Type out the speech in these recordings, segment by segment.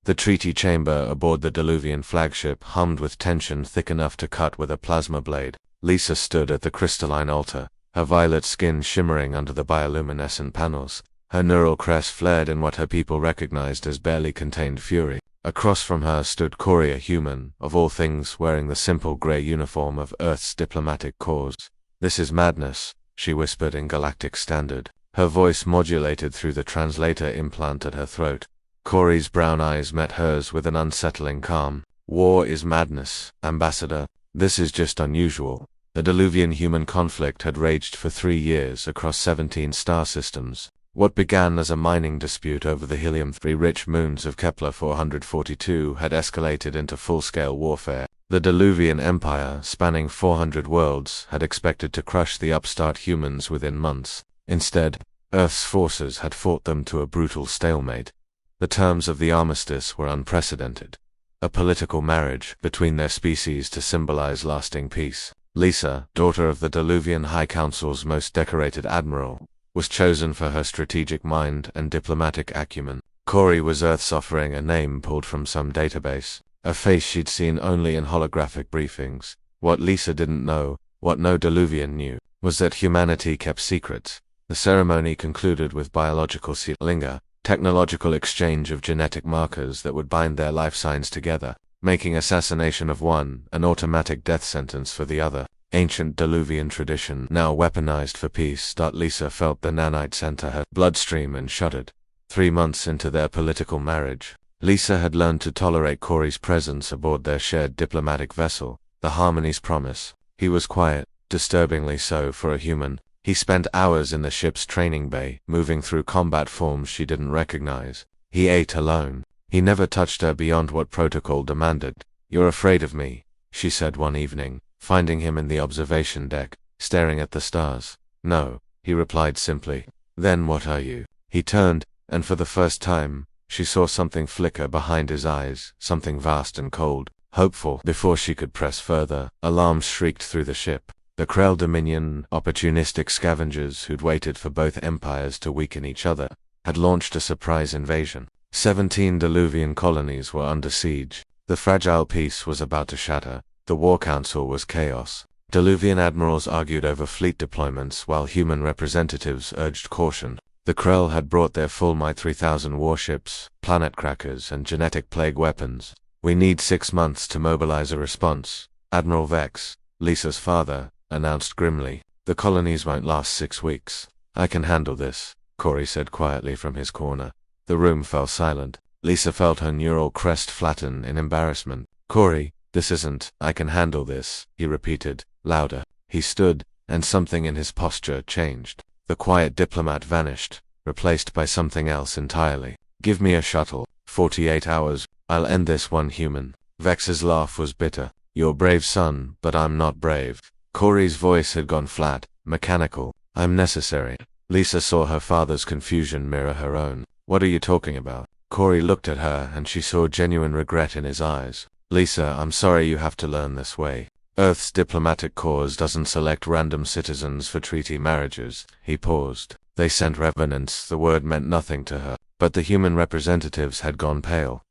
The treaty chamber aboard the Diluvian flagship hummed with tension thick enough to cut with a plasma blade. Lisa stood at the crystalline altar, her violet skin shimmering under the bioluminescent panels. Her neural crest flared in what her people recognized as barely contained fury. Across from her stood Corey, a human, of all things wearing the simple gray uniform of Earth's diplomatic corps. "This is madness," she whispered in Galactic Standard, her voice modulated through the translator implant at her throat. Corey's brown eyes met hers with an unsettling calm. "War is madness, Ambassador. This is just unusual." The Diluvian-human conflict had raged for 3 years across 17 star systems. What began as a mining dispute over the helium-3 rich moons of Kepler 442 had escalated into full-scale warfare. The Diluvian Empire, spanning 400 worlds, had expected to crush the upstart humans within months. Instead, Earth's forces had fought them to a brutal stalemate. The terms of the armistice were unprecedented. A political marriage between their species to symbolize lasting peace. Lisa, daughter of the Diluvian High Council's most decorated admiral, was chosen for her strategic mind and diplomatic acumen. Corey was Earth's offering, a name pulled from some database, a face she'd seen only in holographic briefings. What Lisa didn't know, what no Diluvian knew, was that humanity kept secrets. The ceremony concluded with biological sealinga, technological exchange of genetic markers that would bind their life signs together, making assassination of one an automatic death sentence for the other. Ancient Diluvian tradition, now weaponized for peace. Lisa felt the nanites enter her bloodstream and shuddered. 3 months into their political marriage, Lisa had learned to tolerate Corey's presence aboard their shared diplomatic vessel, the Harmony's Promise. He was quiet, disturbingly so for a human. He spent hours in the ship's training bay, moving through combat forms she didn't recognize. He ate alone. He never touched her beyond what protocol demanded. "You're afraid of me," she said one evening, finding him in the observation deck, staring at the stars. "No," he replied simply. "Then what are you?" He turned, and for the first time, she saw something flicker behind his eyes, something vast and cold, hopeful. Before she could press further, alarms shrieked through the ship. The Krell Dominion, opportunistic scavengers who'd waited for both empires to weaken each other, had launched a surprise invasion. 17 Diluvian colonies were under siege. The fragile peace was about to shatter. The War Council was chaos. Diluvian admirals argued over fleet deployments while human representatives urged caution. The Krell had brought their full might, 3,000 warships, planet crackers, and genetic plague weapons. "We need 6 months to mobilize a response," Admiral Vex, Lisa's father, announced grimly. "The colonies won't last 6 weeks. "I can handle this," Corey said quietly from his corner. The room fell silent. Lisa felt her neural crest flatten in embarrassment. "Corey, this isn't, I can handle this," he repeated, louder. He stood, and something in his posture changed. The quiet diplomat vanished, replaced by something else entirely. "Give me a shuttle. 48 hours. I'll end this one, human." Vex's laugh was bitter. "You're brave, son, but I'm not brave." Corey's voice had gone flat, mechanical. "I'm necessary." Lisa saw her father's confusion mirror her own. "What are you talking about?" Corey looked at her, and she saw genuine regret in his eyes. "Lisa, I'm sorry you have to learn this way. Earth's diplomatic corps doesn't select random citizens for treaty marriages." He paused. "They sent revenants." The word meant nothing to her, but the human representatives had gone pale.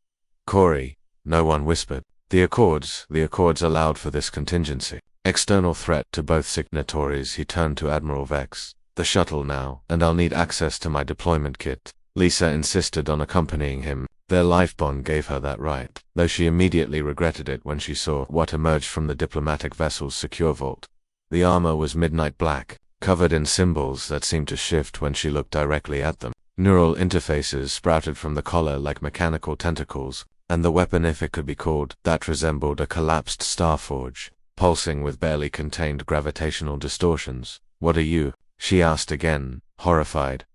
"Corey," no one whispered. The Accords allowed for this contingency. External threat to both signatories." He turned to Admiral Vex. "The shuttle now, and I'll need access to my deployment kit." Lisa insisted on accompanying him. Their life bond gave her that right, though she immediately regretted it when she saw what emerged from the diplomatic vessel's secure vault. The armor was midnight black, covered in symbols that seemed to shift when she looked directly at them. Neural interfaces sprouted from the collar like mechanical tentacles, and the weapon, if it could be called that, resembled a collapsed star forge, pulsing with barely contained gravitational distortions. "What are you?" she asked again, horrified.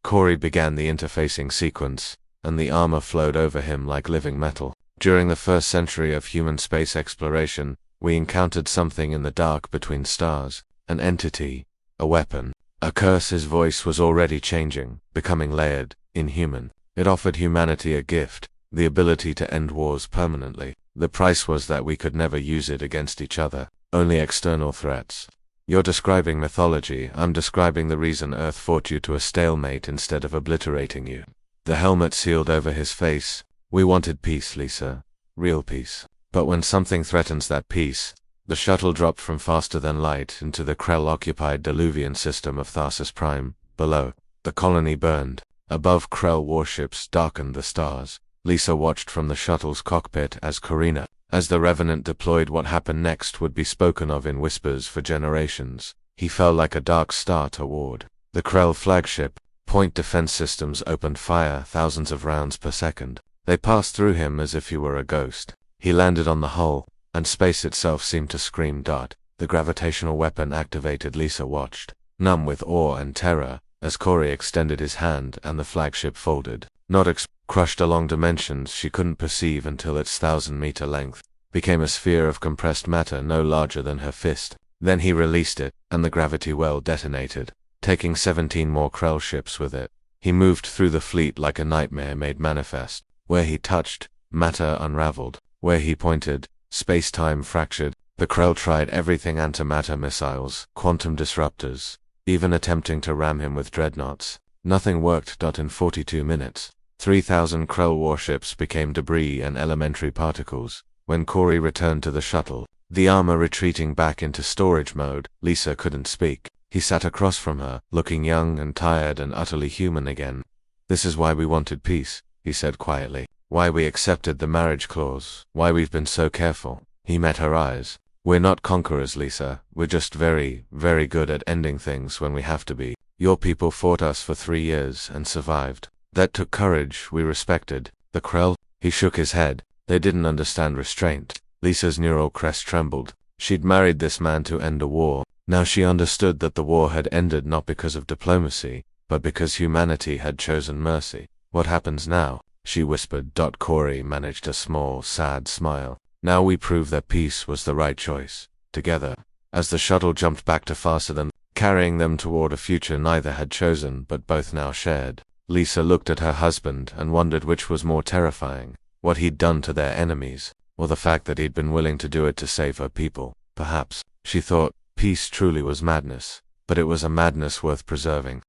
Corey began the interfacing sequence, and the armor flowed over him like living metal. "During the first century of human space exploration, we encountered something in the dark between stars, an entity, a weapon, a curse." His voice was already changing, becoming layered, inhuman. "It offered humanity a gift, the ability to end wars permanently. The price was that we could never use it against each other, only external threats." "You're describing mythology. I'm describing the reason Earth fought you to a stalemate instead of obliterating you." The helmet sealed over his face, We wanted peace, Lisa. Real peace. But when something threatens that peace, the shuttle dropped from faster than light into the Krell-occupied Diluvian system of Tharsis Prime. Below, the colony burned. Above, Krell warships darkened the stars. Lisa watched from the shuttle's cockpit as the Revenant deployed. What happened next would be spoken of in whispers for generations. He fell like a dark star toward the Krell flagship. Point defense systems opened fire, thousands of rounds per second. They passed through him as if he were a ghost. He landed on the hull, and space itself seemed to scream dart. The gravitational weapon activated. Lisa watched, numb with awe and terror, as Corey extended his hand and the flagship folded. Not crushed along dimensions she couldn't perceive until its 1,000-meter length became a sphere of compressed matter no larger than her fist. Then he released it, and the gravity well detonated, taking 17 more Krell ships with it. He moved through the fleet like a nightmare made manifest. Where he touched, matter unraveled. Where he pointed, space-time fractured. The Krell tried everything: antimatter missiles, quantum disruptors, even attempting to ram him with dreadnoughts. Nothing worked. In 42 minutes, 3,000 Krell warships became debris and elementary particles. When Corey returned to the shuttle, the armor retreating back into storage mode, Lisa couldn't speak. He sat across from her, looking young and tired and utterly human again. "This is why we wanted peace," he said quietly. "Why we accepted the marriage clause. Why we've been so careful." He met her eyes. "We're not conquerors, Lisa. We're just very, very good at ending things when we have to be. Your people fought us for 3 years and survived. That took courage. We respected the Krell." He shook his head. They didn't understand restraint. Lisa's neural crest trembled. She'd married this man to end a war. Now she understood that the war had ended not because of diplomacy, but because humanity had chosen mercy. "What happens now?" she whispered. Corey managed a small, sad smile. "Now we prove that peace was the right choice. Together." As the shuttle jumped back to faster than, carrying them toward a future neither had chosen but both now shared. Lisa looked at her husband and wondered which was more terrifying, what he'd done to their enemies, or the fact that he'd been willing to do it to save her people. Perhaps, she thought, peace truly was madness, but it was a madness worth preserving.